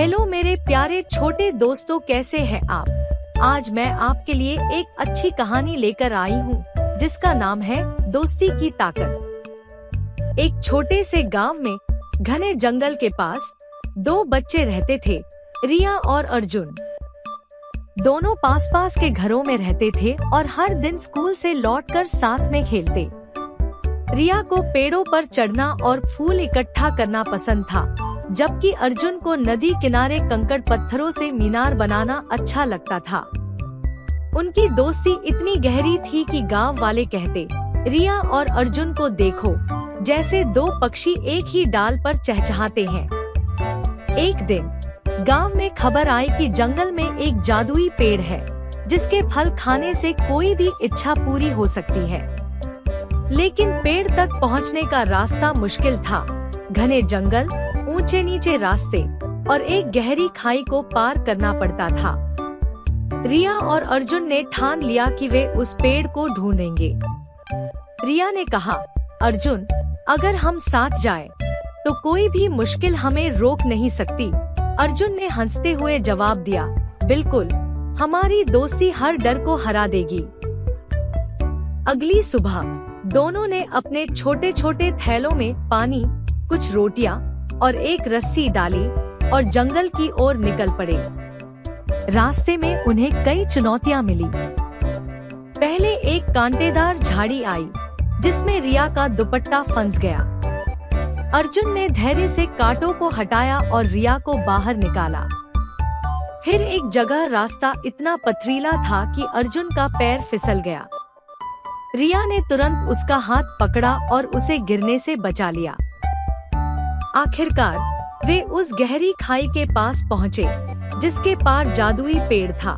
Hello मेरे प्यारे छोटे दोस्तों, कैसे हैं आप। आज मैं आपके लिए एक अच्छी कहानी लेकर आई हूँ जिसका नाम है दोस्ती की ताकत। एक छोटे से गांव में घने जंगल के पास दो बच्चे रहते थे, रिया और अर्जुन। दोनों पास पास के घरों में रहते थे और हर दिन स्कूल से लौटकर साथ में खेलते। रिया को पेड़ों पर चढ़ना और फूल इकट्ठा करना पसंद था, जबकि अर्जुन को नदी किनारे कंकड़ पत्थरों से मीनार बनाना अच्छा लगता था। उनकी दोस्ती इतनी गहरी थी कि गांव वाले कहते, रिया और अर्जुन को देखो, जैसे दो पक्षी एक ही डाल पर चहचहाते हैं। एक दिन गांव में खबर आई कि जंगल में एक जादुई पेड़ है जिसके फल खाने से कोई भी इच्छा पूरी हो सकती है। लेकिन पेड़ तक पहुंचने का रास्ता मुश्किल था। घने जंगल, ऊंचे नीचे रास्ते और एक गहरी खाई को पार करना पड़ता था। रिया और अर्जुन ने ठान लिया कि वे उस पेड़ को ढूंढेंगे। रिया ने कहा, अर्जुन, अगर हम साथ जाएं, तो कोई भी मुश्किल हमें रोक नहीं सकती। अर्जुन ने हंसते हुए जवाब दिया, बिल्कुल, हमारी दोस्ती हर डर को हरा देगी। अगली सुबह दोनों ने अपने छोटे छोटे थैलों में पानी, कुछ रोटियां और एक रस्सी डाली और जंगल की ओर निकल पड़े। रास्ते में उन्हें कई चुनौतियां मिली। पहले एक कांटेदार झाड़ी आई जिसमें रिया का दुपट्टा फंस गया। अर्जुन ने धैर्य से कांटों को हटाया और रिया को बाहर निकाला। फिर एक जगह रास्ता इतना पथरीला था कि अर्जुन का पैर फिसल गया। रिया ने तुरंत उसका हाथ पकड़ा और उसे गिरने से बचा लिया। आखिरकार वे उस गहरी खाई के पास पहुँचे जिसके पार जादुई पेड़ था।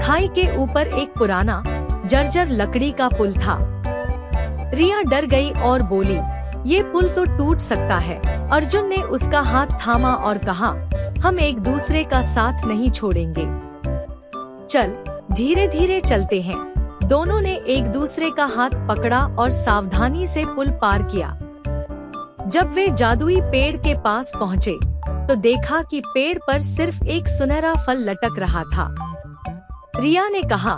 खाई के ऊपर एक पुराना जर्जर लकड़ी का पुल था। रिया डर गई और बोली, ये पुल तो टूट सकता है। अर्जुन ने उसका हाथ थामा और कहा, हम एक दूसरे का साथ नहीं छोड़ेंगे। चल, धीरे धीरे चलते हैं। दोनों ने एक दूसरे का हाथ पकड़ा और सावधानी से पुल पार किया। जब वे जादुई पेड़ के पास पहुँचे, तो देखा कि पेड़ पर सिर्फ एक सुनहरा फल लटक रहा था। रिया ने कहा,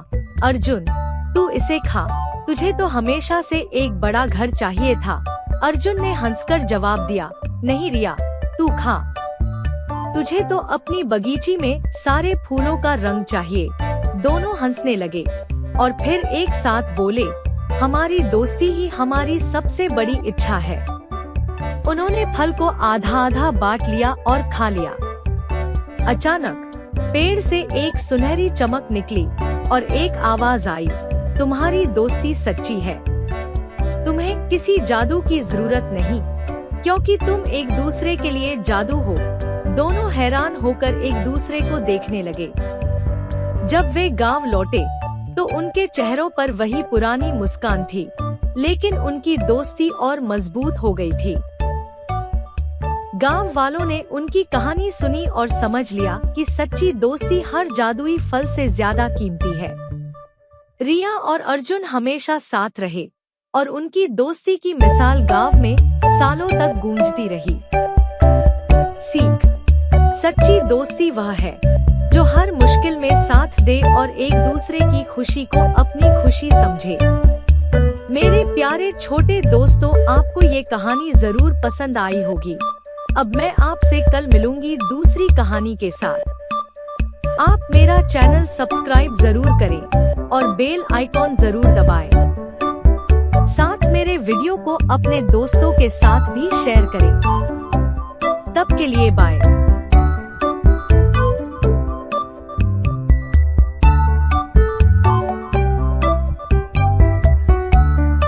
अर्जुन, तू इसे खा, तुझे तो हमेशा से एक बड़ा घर चाहिए था। अर्जुन ने हंसकर जवाब दिया, नहीं रिया, तू खा, तुझे तो अपनी बगीची में सारे फूलों का रंग चाहिए। दोनों हंसने लगे और फिर एक साथ बोले, हमारी दोस्ती ही हमारी सबसे बड़ी इच्छा है। उन्होंने फल को आधा आधा बांट लिया और खा लिया। अचानक पेड़ से एक सुनहरी चमक निकली और एक आवाज आई, तुम्हारी दोस्ती सच्ची है। तुम्हें किसी जादू की जरूरत नहीं, क्योंकि तुम एक दूसरे के लिए जादू हो। दोनों हैरान होकर एक दूसरे को देखने लगे। जब वे गांव लौटे, तो उनके चेहरों पर वही पुरानी मुस्कान थी, लेकिन उनकी दोस्ती और मजबूत हो गई थी। गांव वालों ने उनकी कहानी सुनी और समझ लिया कि सच्ची दोस्ती हर जादुई फल से ज्यादा कीमती है। रिया और अर्जुन हमेशा साथ रहे और उनकी दोस्ती की मिसाल गांव में सालों तक गूंजती रही। सीख, सच्ची दोस्ती वह है जो हर मुश्किल में साथ दे और एक दूसरे की खुशी को अपनी खुशी समझे। मेरे प्यारे छोटे दोस्तों, आपको ये कहानी जरूर पसंद आई होगी। अब मैं आपसे कल मिलूंगी दूसरी कहानी के साथ। आप मेरा चैनल सब्सक्राइब जरूर करें और बेल आइकॉन जरूर दबाएं। साथ मेरे वीडियो को अपने दोस्तों के साथ भी शेयर करें। तब के लिए बाय।